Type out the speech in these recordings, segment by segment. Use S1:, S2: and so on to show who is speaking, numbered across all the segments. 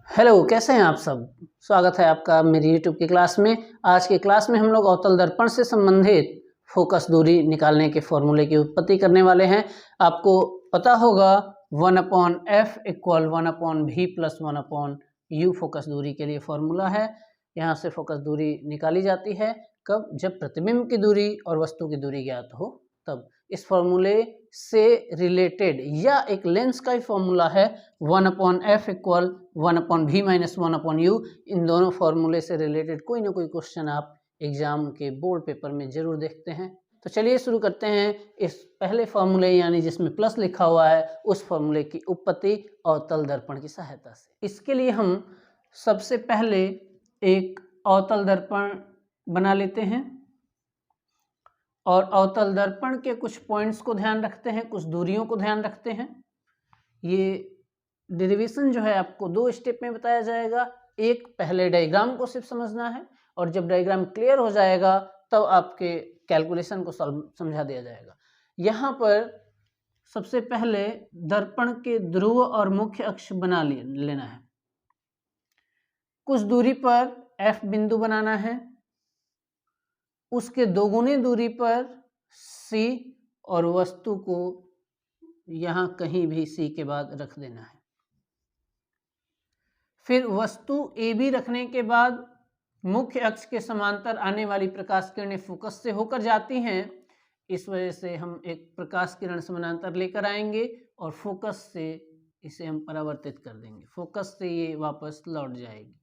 S1: Hello, कैसे हैं आप सब। स्वागत है आपका मेरी यूट्यूब की क्लास में। आज की क्लास में हम लोग अवतल दर्पण से संबंधित फोकस दूरी निकालने के फॉर्मूले की उत्पत्ति करने वाले हैं। आपको पता होगा 1/f equal 1/v plus 1/u focus दूरी के लिए फॉर्मूला है। यहाँ से फोकस दूरी निकाली जाती है कब, जब प्रतिबिंब की दूरी और वस्तु की दूरी ज्ञात हो तब। इस फॉर्मूले से रिलेटेड या एक लेंस का ही फॉर्मूला है 1/f equal 1/v minus 1/u। इन दोनों फॉर्मूले से रिलेटेड कोई ना कोई क्वेश्चन आप एग्जाम के बोर्ड पेपर में जरूर देखते हैं। तो चलिए शुरू करते हैं इस पहले फॉर्मूले यानी जिसमें प्लस लिखा हुआ है उस फॉर्मूले की उत्पत्ति अवतल दर्पण की सहायता से। इसके लिए हम सबसे पहले एक अवतल दर्पण बना लेते हैं और अवतल दर्पण के कुछ पॉइंट्स को ध्यान रखते हैं, कुछ दूरियों को ध्यान रखते हैं। ये डेरिवेशन जो है आपको दो स्टेप में बताया जाएगा। एक, पहले डायग्राम को सिर्फ समझना है और जब डायग्राम क्लियर हो जाएगा तब आपके कैलकुलेशन को समझा दिया जाएगा। यहाँ पर सबसे पहले दर्पण के ध्रुव और मुख्य अक्ष बना लेना है। कुछ दूरी पर F बिंदु बनाना है, उसके दोगुनी दूरी पर C और वस्तु को यहाँ कहीं भी C के बाद रख देना है। फिर वस्तु AB रखने के बाद मुख्य अक्ष के समांतर आने वाली प्रकाश किरणें फोकस से होकर जाती हैं। इस वजह से हम एक प्रकाश किरण समानांतर लेकर आएंगे और फोकस से इसे हम परावर्तित कर देंगे। फोकस से ये वापस लौट जाएगी,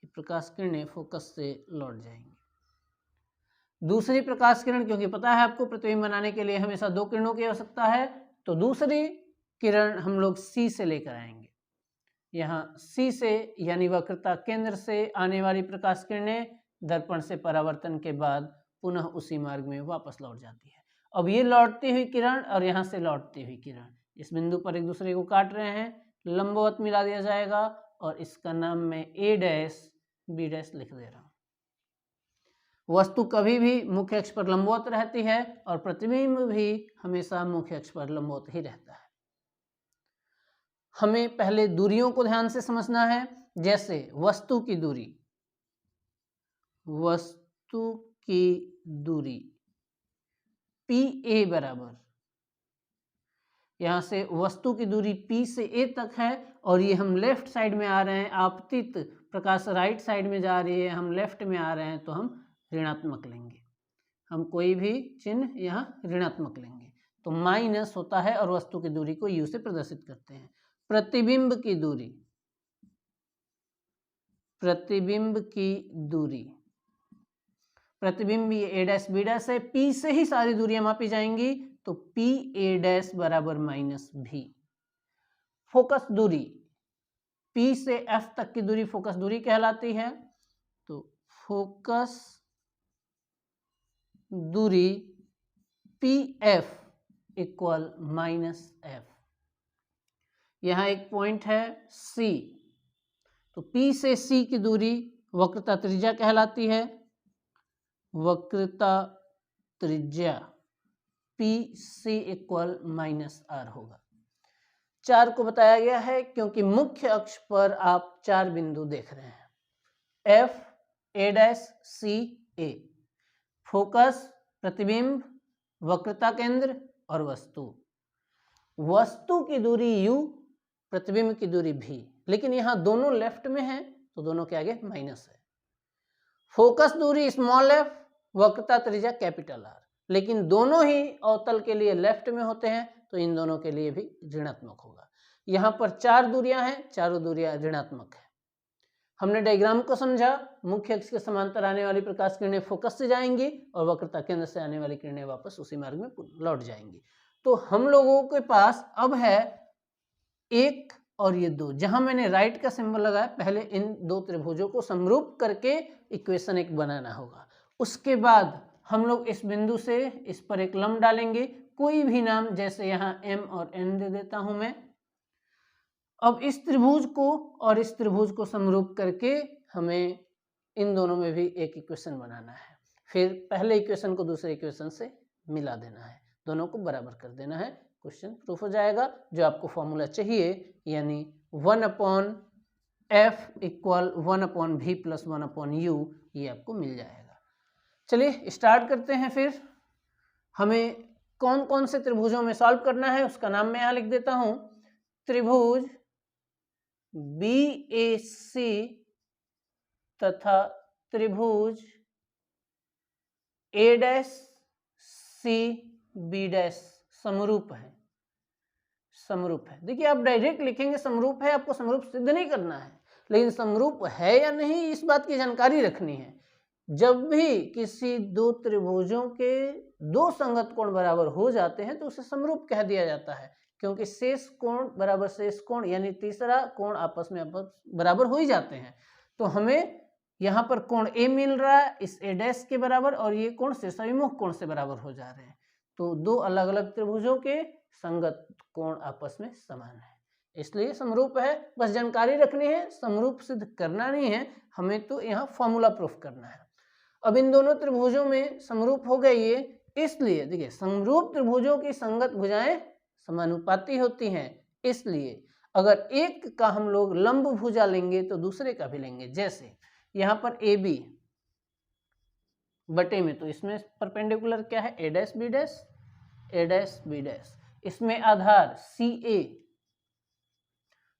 S1: ये प्रकाश किरणें फोकस से लौट जाएंगी। दूसरी प्रकाश किरण, क्योंकि पता है आपको प्रतिबिंब बनाने के लिए हमेशा दो किरणों की आवश्यकता है, तो दूसरी किरण हम लोग C से लेकर आएंगे। यहाँ C से यानी वक्रता केंद्र से आने वाली प्रकाश किरणें दर्पण से परावर्तन के बाद पुनः उसी मार्ग में वापस लौट जाती है। अब ये लौटती हुई किरण और यहाँ से लौटती हुई किरण इस बिंदु पर एक दूसरे को काट रहे हैं, लंबवत मिला दिया जाएगा और इसका नाम मैं A डैश B डैश लिख दे रहा हूँ। वस्तु कभी भी मुख्य अक्ष पर लंबवत रहती है और प्रतिबिंब भी हमेशा मुख्य अक्ष पर लंबवत ही रहता है। हमें पहले दूरियों को ध्यान से समझना है। जैसे वस्तु की दूरी PA बराबर, यहाँ से वस्तु की दूरी P से A तक है और ये हम लेफ्ट साइड में आ रहे हैं, आपतित प्रकाश राइट साइड में जा रही है, हम लेफ्ट में आ रहे हैं तो हम ऋणात्मक लेंगे। हम कोई भी चिन्ह यहाँ ऋणात्मक लेंगे तो माइनस होता है और वस्तु की दूरी को U से प्रदर्शित करते हैं। प्रतिबिंब की दूरी, प्रतिबिंब ये A डैश B डैश है, P से ही सारी दूरियां मापी जाएंगी तो PA डैश बराबर -V। फोकस दूरी P से F तक की दूरी फोकस दूरी कहलाती है, तो फोकस दूरी PF इक्वल -F। यहाँ एक पॉइंट है C, तो P से C की दूरी वक्रता त्रिज्या कहलाती है। वक्रता त्रिज्या PC इक्वल -R होगा। 4 को बताया गया है क्योंकि मुख्य अक्ष पर आप 4 बिंदु देख रहे हैं, F, A dash, C, A। Focus, प्रतिबिंब, वक्रता केंद्र और वस्तु की दूरी U, प्रतिबिंब की दूरी V, लेकिन यहाँ दोनों लेफ्ट में हैं तो दोनों के आगे माइनस है। फोकस दूरी स्मॉल f, वक्रता त्रिज्या कैपिटल R, लेकिन दोनों ही अवतल के लिए लेफ्ट में होते हैं तो इन दोनों के लिए भी ऋणात्मक होगा। यहाँ पर 4 दूरियां हैं, चारों दूरियां ऋणात्मक है। हमने डायग्राम को समझा, मुख्य अक्ष के समांतर आने वाली प्रकाश किरणें फोकस से जाएंगी और वक्रता केंद्र से आने वाली किरणें वापस उसी मार्ग में लौट जाएंगी। तो हम लोगों के पास अब है 1 और ये 2, जहां मैंने राइट का सिंबल लगाया। पहले इन दो त्रिभुजों को समरूप करके इक्वेशन एक बनाना होगा। उसके बाद हम लोग इस बिंदु से इस पर एक लंब डालेंगे, कोई भी नाम, जैसे यहाँ M और N दे देता हूं मैं। अब इस त्रिभुज को और इस त्रिभुज को समरूप करके हमें इन दोनों में भी एक इक्वेशन बनाना है। फिर पहले इक्वेशन को दूसरे इक्वेशन से मिला देना है, दोनों को बराबर कर देना है, क्वेश्चन प्रूफ हो जाएगा। जो आपको फॉर्मूला चाहिए यानी 1/f एफ इक्वल 1/v+1/u, ये आपको मिल जाएगा। चलिए स्टार्ट करते हैं। फिर हमें कौन कौन से त्रिभुजों में सॉल्व करना है उसका नाम मैं यहाँ लिख देता हूं। त्रिभुज BAC तथा त्रिभुज A'CB' समरूप है। समरूप है, देखिए आप डायरेक्ट लिखेंगे समरूप है, आपको समरूप सिद्ध नहीं करना है, लेकिन समरूप है या नहीं इस बात की जानकारी रखनी है। जब भी किसी दो त्रिभुजों के दो संगत कोण बराबर हो जाते हैं तो उसे समरूप कह दिया जाता है, क्योंकि शेष कोण बराबर शेष कोण यानी तीसरा कोण आपस में बराबर हो ही जाते हैं। तो हमें यहाँ पर कोण A मिल रहा है इस A' के बराबर, और ये कोण शेषाभिमुख कोण से बराबर हो जा रहे हैं। तो दो अलग अलग त्रिभुजों के संगत कोण आपस में समान है, इसलिए समरूप है। बस जानकारी रखनी है, समरूप सिद्ध करना नहीं है, हमें तो यहाँ फॉर्मूला प्रूफ करना है। अब इन दोनों त्रिभुजों में समरूप हो गए ये, इसलिए देखिए समरूप त्रिभुजों की संगत भुजाएं समानुपाती होती हैं, इसलिए अगर एक का हम लोग लंब भुजा लेंगे तो दूसरे का भी लेंगे। जैसे यहाँ पर AB बटे में, तो इसमें परपेंडिकुलर क्या है A', B', इसमें आधार CA,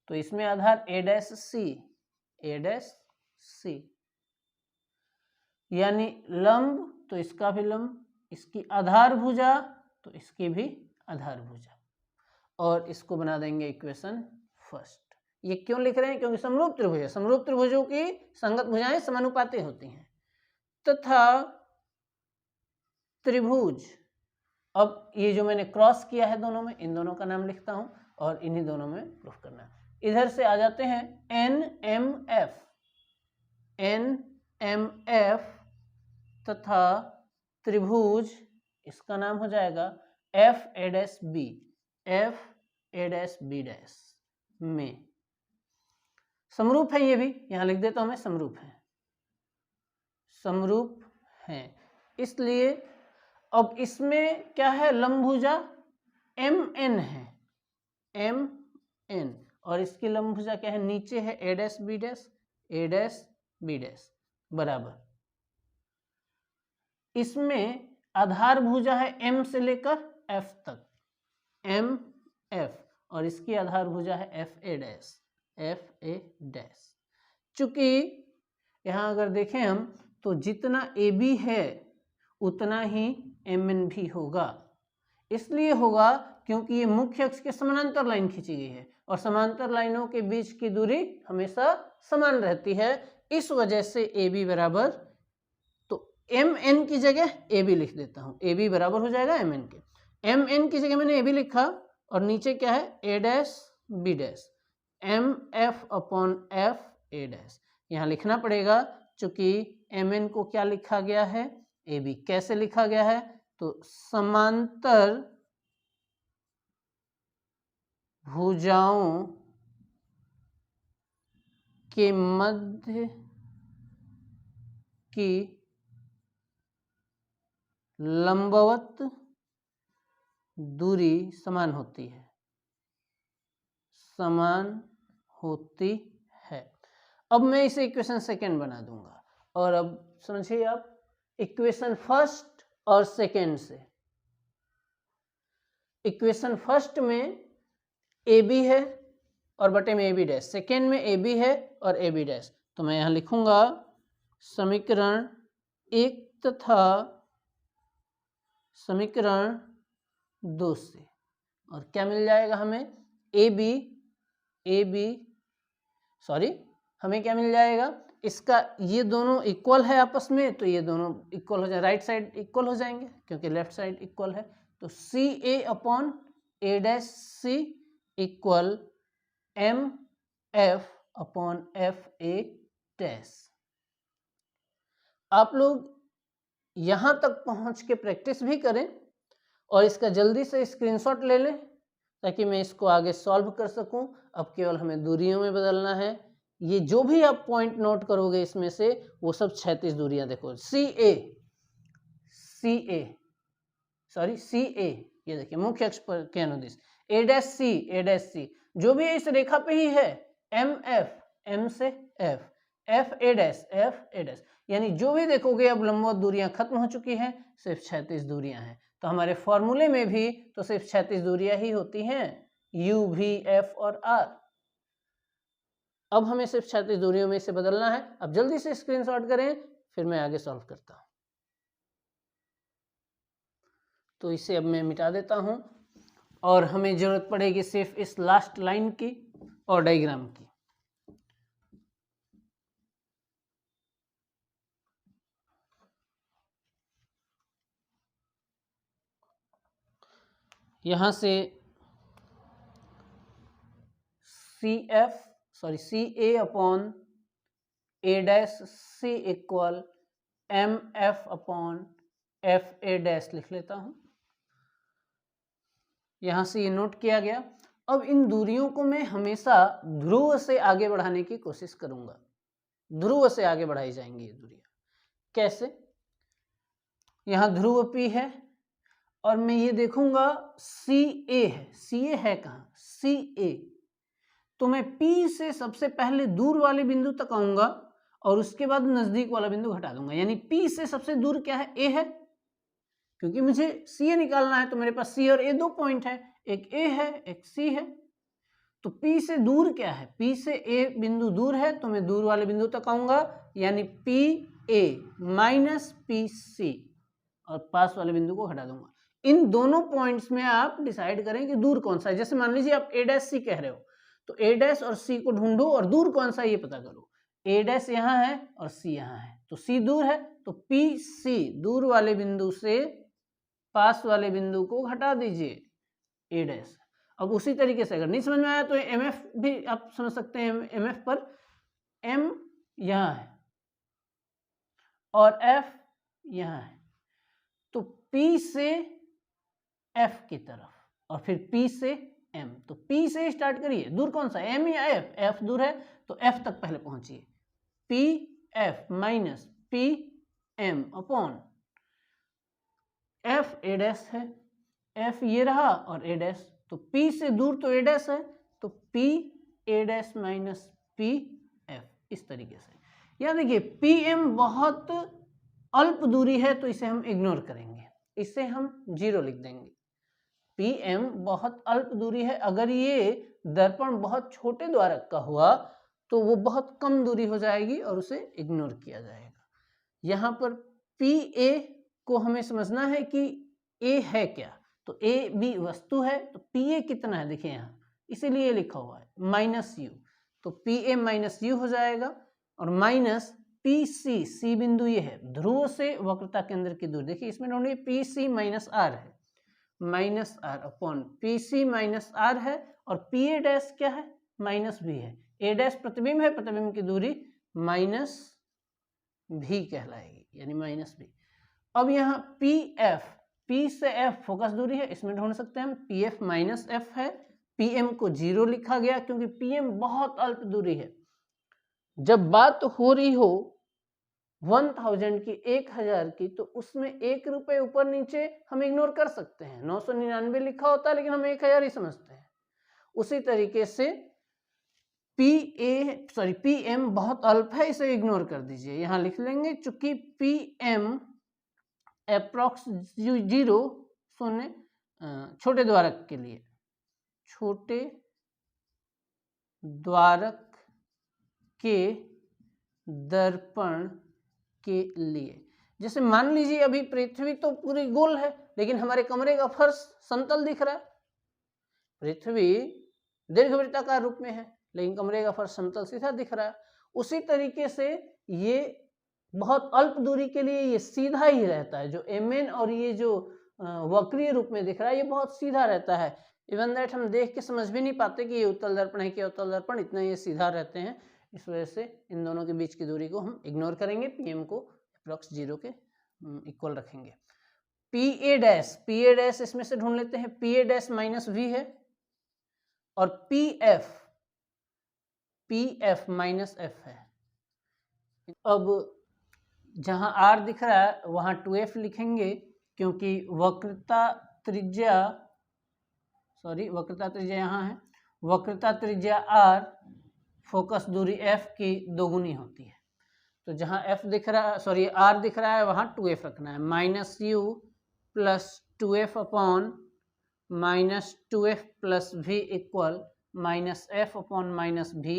S1: तो इसमें आधार A', C, यानी लंब तो इसका भी लंब, इसकी आधार भुजा तो इसकी भी आधार भुजा, और इसको बना देंगे इक्वेशन फर्स्ट। ये क्यों लिख रहे हैं? क्योंकि समरूप त्रिभुज है, समरूप त्रिभुजों की संगत भुजाएं समानुपाती होती हैं। तथा त्रिभुज, अब ये जो मैंने क्रॉस किया है दोनों में, इन दोनों का नाम लिखता हूं और इन्हीं दोनों में प्रूफ करना है। इधर से आ जाते हैं NMF तथा त्रिभुज, इसका नाम हो जाएगा FA'B में समरूप है। ये भी यहां लिख देता हूं मैं, समरूप है, समरूप है। इसलिए अब इसमें क्या है, लंब भुजा MN है, MN, और इसकी लंब भुजा क्या है, नीचे है A', बराबर। इसमें आधार भुजा है M से लेकर F तक, MF, और इसकी आधार भुजा है FA'। चूंकि यहाँ अगर देखें हम तो जितना AB है उतना ही MN भी होगा। इसलिए होगा क्योंकि ये मुख्य अक्ष के समानांतर लाइन खींची गई है, और समांतर लाइनों के बीच की दूरी हमेशा समान रहती है। इस वजह से AB बराबर, तो MN की जगह AB लिख देता हूं, AB बराबर हो जाएगा MN के। MN की जगह मैंने AB लिखा, और नीचे क्या है A', MF/F A', यहाँ लिखना पड़ेगा चूंकि MN को क्या लिखा गया है, AB। कैसे लिखा गया है, तो समांतर भुजाओं के मध्य की लंबवत दूरी समान होती है, समान होती है। अब मैं इसे इक्वेशन सेकेंड बना दूंगा, और अब समझिए आप इक्वेशन फर्स्ट और सेकेंड से। इक्वेशन फर्स्ट में AB है और बटे में AB', सेकेंड में AB है और AB', तो मैं यहाँ लिखूंगा समीकरण 1 तथा समीकरण 2 से, और क्या मिल जाएगा हमें, हमें क्या मिल जाएगा, इसका ये दोनों इक्वल है आपस में, तो ये दोनों इक्वल हो जाए, राइट साइड इक्वल हो जाएंगे क्योंकि लेफ्ट साइड इक्वल है। तो CA/A'(C) इक्वल MF/FA'। आप लोग यहां तक पहुंच के प्रैक्टिस भी करें और इसका जल्दी से स्क्रीनशॉट ले लें ताकि मैं इसको आगे सॉल्व कर सकूं। अब केवल हमें दूरियों में बदलना है। ये जो भी आप पॉइंट नोट करोगे इसमें से वो सब क्षैतिज दूरियां देखो। CA ये देखिए मुख्य अक्ष पर के अनुदिश, A', C जो भी है इस रेखा पे ही है। MF से F, F A dash, F A dash, यानी जो भी देखोगे अब लंबवत दूरियां खत्म हो चुकी हैं, सिर्फ क्षैतिज दूरियां हैं। तो हमारे फॉर्मूले में भी तो सिर्फ क्षैतिज दूरियां ही होती हैं, यू, वी, एफ और आर। अब हमें सिर्फ क्षैतिज दूरियों में इसे बदलना है। अब जल्दी से स्क्रीनशॉट करें, फिर मैं आगे सॉल्व करता हूं। तो इसे अब मैं मिटा देता हूं और हमें जरूरत पड़ेगी सिर्फ इस लास्ट लाइन की और डायग्राम की। यहां से C A upon A dash C equal M F upon F A dash लिख लेता हूं। यहां से ये नोट किया गया। अब इन दूरियों को मैं हमेशा ध्रुव से आगे बढ़ाने की कोशिश करूंगा। ध्रुव से आगे बढ़ाई जाएंगी ये दूरियां। कैसे? यहां ध्रुव P है और मैं ये देखूंगा सी ए है। सी ए है कहां? सी ए। तो मैं P से सबसे पहले दूर वाले बिंदु तक आऊंगा और उसके बाद नजदीक वाला बिंदु घटा दूंगा। यानी P से सबसे दूर क्या है? A है, क्योंकि मुझे सी ए निकालना है। तो मेरे पास सी और ए दो पॉइंट है, एक ए है एक सी है। तो P से दूर क्या है? P से A बिंदु दूर है, तो मैं दूर वाले बिंदु तक आऊंगा, यानी PA माइनस PC और पास वाले बिंदु को हटा दूंगा। इन दोनों पॉइंट्स में आप डिसाइड करें कि दूर कौन सा है। जैसे मान लीजिए आप A डैश C कह रहे हो, तो A डैश और C को ढूंढो और दूर कौन सा है ये पता करो। A डैश यहाँ है और C यहाँ है, तो C दूर है, तो PC दूर वाले बिंदु से पास वाले बिंदु को हटा दीजिए A डैश। अब उसी तरीके से अगर नहीं समझ में आया तो MF भी आप समझ सकते हैं। MF पर M यहाँ है और F यहाँ है, तो P से F की तरफ और फिर P से M। तो P से स्टार्ट करिए। दूर कौन सा? M या F? F दूर है, तो F तक पहले पहुंचिए। PF minus PM upon F A dash है, F ये रहा और A डैश, तो P से दूर तो A डैश है, तो P A dash minus PF। इस तरीके से। या देखिए PM बहुत अल्प दूरी है, तो इसे हम इग्नोर करेंगे, इसे हम 0 लिख देंगे। PM बहुत अल्प दूरी है। अगर ये दर्पण बहुत छोटे द्वारक का हुआ तो वो बहुत कम दूरी हो जाएगी और उसे इग्नोर किया जाएगा। यहाँ पर PA को हमें समझना है कि A है क्या। तो A भी वस्तु है, तो PA कितना है देखिए यहाँ, इसीलिए लिखा हुआ है माइनस U, तो PA माइनस U हो जाएगा और माइनस PC, C बिंदु ये है ध्रुव से वक्रता केंद्र की दूरी। देखिए इसमें ढूंढिए PC माइनस R है, minus R upon PC minus R है और PA डैश क्या है? माइनस V है। A डैश प्रतिबिंब है, प्रतिबिंब की दूरी माइनस V कहलाएगी, यानी माइनस V। अब यहाँ PF, P से F फोकस दूरी है, इसमें ढूंढ सकते हैं हम। PF माइनस F है, PM को 0 लिखा गया क्योंकि PM बहुत अल्प दूरी है। जब बात हो रही हो 1000 की, 1000 की, तो उसमें 1 रुपए ऊपर नीचे हम इग्नोर कर सकते हैं। 999 लिखा होता है लेकिन हम 1000 ही समझते हैं। उसी तरीके से PM बहुत अल्प है, इसे इग्नोर कर दीजिए, यहां लिख लेंगे। चूंकि PM अप्रॉक्स 0 छोटे द्वारक के लिए, छोटे द्वारक के दर्पण के लिए। जैसे मान लीजिए अभी पृथ्वी तो पूरी गोल है लेकिन हमारे कमरे का फर्श समतल दिख रहा है। पृथ्वी दीर्घवृत्ताकार रूप में है लेकिन कमरे का फर्श समतल सीधा दिख रहा है। उसी तरीके से ये बहुत अल्प दूरी के लिए ये सीधा ही रहता है। जो MN और ये जो वक्रीय रूप में दिख रहा है ये बहुत सीधा रहता है। इवन दैट हम देख के समझ भी नहीं पाते कि ये उत्तल दर्पण है कि उत्तल दर्पण, इतना ये सीधा रहते हैं। इस वजह से इन दोनों के बीच की दूरी को हम इग्नोर करेंगे, PM को अप्रॉक्स 0 के इक्वल रखेंगे। PA डैश इसमें से ढूंढ लेते हैं। PA डैश माइनस V है और PF माइनस F है। अब जहां R दिख रहा है वहां 2F लिखेंगे क्योंकि वक्रता त्रिज्या यहाँ है, वक्रता त्रिज्या R फोकस दूरी f की दोगुनी होती है। तो जहाँ f दिख रहा है, सॉरी r दिख रहा है, वहाँ 2f रखना है। Minus you plus 2f upon minus 2f plus v equal minus f upon minus v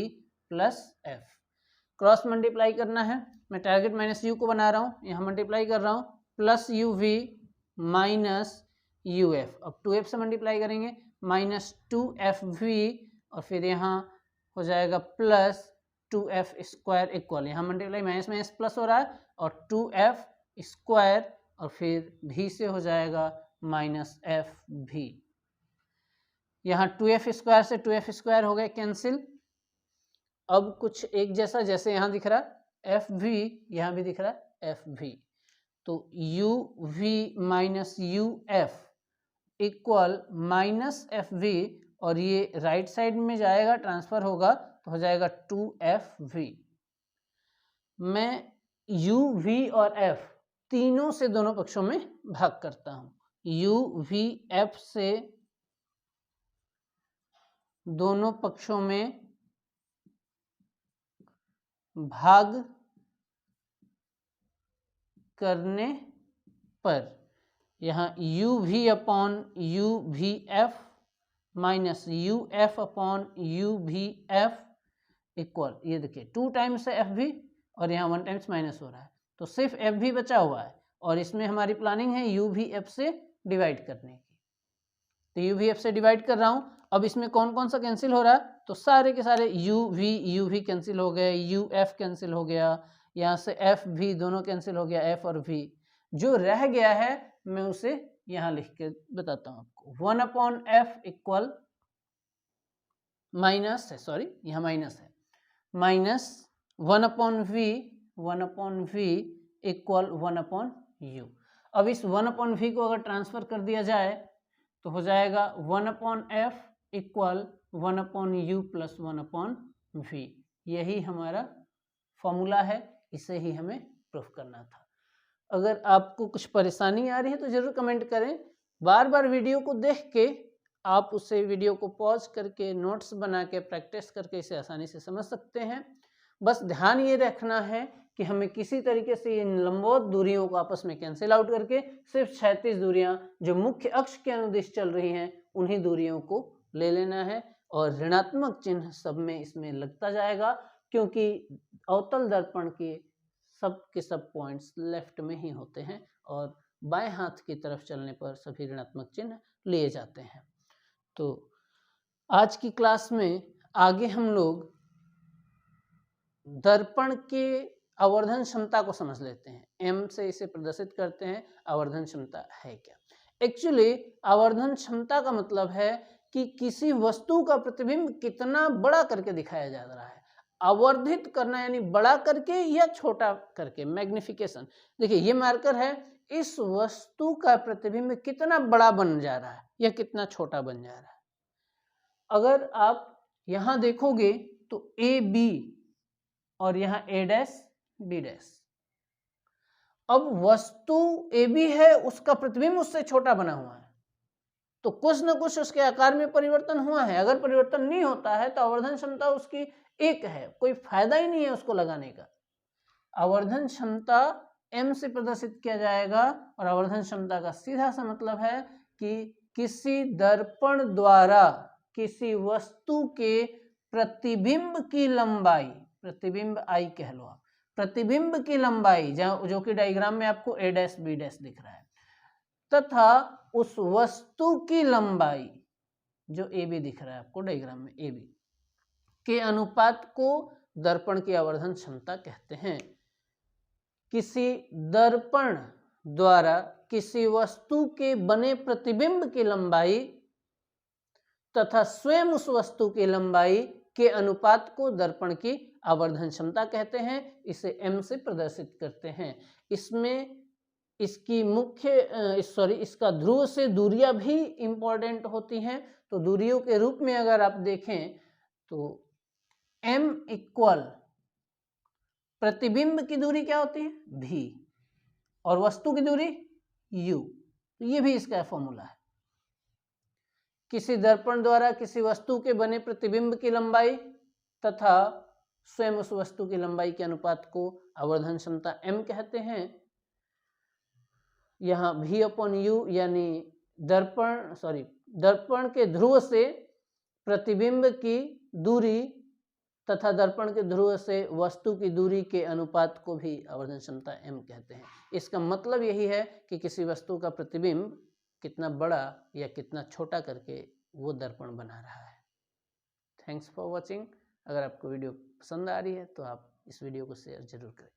S1: plus f। Cross multiply करना है, मैं टारगेट माइनस यू को बना रहा हूँ, यहाँ मल्टीप्लाई कर रहा हूँ, plus U V minus U F. अब 2f से मल्टीप्लाई करेंगे, माइनस 2f v, और फिर यहाँ हो जाएगा प्लस 2f स्क्वायर इक्वल, यहाँ मल्टीप्लाई माइनस माइनस प्लस हो रहा है, और 2f स्क्वायर, और फिर v से हो जाएगा माइनस एफ v। यहाँ 2f स्क्वायर से 2f स्क्वायर हो गए कैंसिल। अब कुछ एक जैसा, जैसे यहाँ दिख रहा है एफ वी, यहाँ भी दिख रहा है एफ वी, तो U V minus U F equal minus F V, और ये राइट साइड में जाएगा, ट्रांसफर होगा तो हो जाएगा 2f v। मैं u v और f तीनों से दोनों पक्षों में भाग करता हूँ। u v f से दोनों पक्षों में भाग करने पर यहाँ U V upon U V F minus U F upon U V F equal, ये देखिए 2 टाइम्स है एफ वी और यहाँ 1 टाइम्स माइनस हो रहा है, तो सिर्फ एफ वी बचा हुआ है, और इसमें हमारी प्लानिंग है यू वी एफ से डिवाइड करने की। तो यू वी एफ से डिवाइड कर रहा हूँ। अब इसमें कौन कौन सा कैंसिल हो रहा है, तो सारे के सारे यू वी कैंसिल हो गए, यू एफ कैंसिल हो गया, यहाँ से एफ भी दोनों कैंसिल हो गया, एफ और वी। जो रह गया है मैं उसे यहाँ लिख के बताता हूँ आपको। 1 अपॉन एफ इक्वल माइनस है, सॉरी यहाँ माइनस है, minus 1 upon V equal 1 upon U. अब इस 1 अपॉन वी को अगर ट्रांसफर कर दिया जाए तो हो जाएगा 1 upon F equal 1 upon U plus 1 upon V. यही हमारा फॉर्मूला है, इसे ही हमें प्रूफ करना था। अगर आपको कुछ परेशानी आ रही है तो ज़रूर कमेंट करें। बार बार वीडियो को देख के आप उसे वीडियो को पॉज करके नोट्स बना के प्रैक्टिस करके इसे आसानी से समझ सकते हैं। बस ध्यान ये रखना है कि हमें किसी तरीके से इन लंबवत दूरियों को आपस में कैंसिल आउट करके सिर्फ क्षैतिज दूरियां जो मुख्य अक्ष के अनुदिश चल रही हैं उन्हीं दूरियों को ले लेना है, और ऋणात्मक चिन्ह सब में इसमें लगता जाएगा, क्योंकि अवतल दर्पण के सब पॉइंट्स लेफ्ट में ही होते हैं और बाएं हाथ की तरफ चलने पर सभी ऋणात्मक चिन्ह लिए जाते हैं। तो आज की क्लास में आगे हम लोग दर्पण के आवर्धन क्षमता को समझ लेते हैं। एम से इसे प्रदर्शित करते हैं, आवर्धन क्षमता है क्या। एक्चुअली आवर्धन क्षमता का मतलब है कि किसी वस्तु का प्रतिबिंब कितना बड़ा करके दिखाया जा रहा है। आवर्धित करना यानी बड़ा करके या छोटा करके, मैग्निफिकेशन। देखिए ये मार्कर है, इस वस्तु का प्रतिबिंब कितना बड़ा बन जा रहा है या कितना छोटा बन जा रहा है। अगर आप यहाँ देखोगे तो ए बी और यहाँ ए डैश बी डैश, अब वस्तु ए बी है, उसका प्रतिबिंब उससे छोटा बना हुआ है, तो कुछ न कुछ उसके आकार में परिवर्तन हुआ है। अगर परिवर्तन नहीं होता है तो आवर्धन क्षमता उसकी एक है, कोई फायदा ही नहीं है उसको लगाने का। आवर्धन क्षमता m से प्रदर्शित किया जाएगा, और आवर्धन क्षमता का सीधा सा मतलब है कि किसी दर्पण द्वारा किसी वस्तु के प्रतिबिंब की लंबाई, प्रतिबिंब आई कह लो आप, प्रतिबिंब की लंबाई जो कि डायग्राम में आपको a डैश b डैश दिख रहा है, तथा उस वस्तु की लंबाई जो ए बी दिख रहा है आपको डायग्राम में, ए बी के अनुपात को दर्पण की आवर्धन क्षमता कहते हैं। किसी दर्पण द्वारा किसी वस्तु के बने प्रतिबिंब की लंबाई तथा स्वयं उस वस्तु की लंबाई के अनुपात को दर्पण की आवर्धन क्षमता कहते हैं। इसे m से प्रदर्शित करते हैं। इसमें इसकी इसका ध्रुव से दूरियां भी इंपॉर्टेंट होती हैं। तो दूरियों के रूप में अगर आप देखें तो m इक्वल प्रतिबिंब की दूरी क्या होती है v और वस्तु की दूरी u, तो ये भी इसका फॉर्मूला है। किसी दर्पण द्वारा किसी वस्तु के बने प्रतिबिंब की लंबाई तथा स्वयं उस वस्तु की लंबाई के अनुपात को आवर्धन क्षमता m कहते हैं। यहाँ V/U यानी दर्पण के ध्रुव से प्रतिबिंब की दूरी तथा दर्पण के ध्रुव से वस्तु की दूरी के अनुपात को भी आवर्धन क्षमता m कहते हैं। इसका मतलब यही है कि किसी वस्तु का प्रतिबिंब कितना बड़ा या कितना छोटा करके वो दर्पण बना रहा है। Thanks for watching. अगर आपको वीडियो पसंद आ रही है तो आप इस वीडियो को शेयर जरूर करें।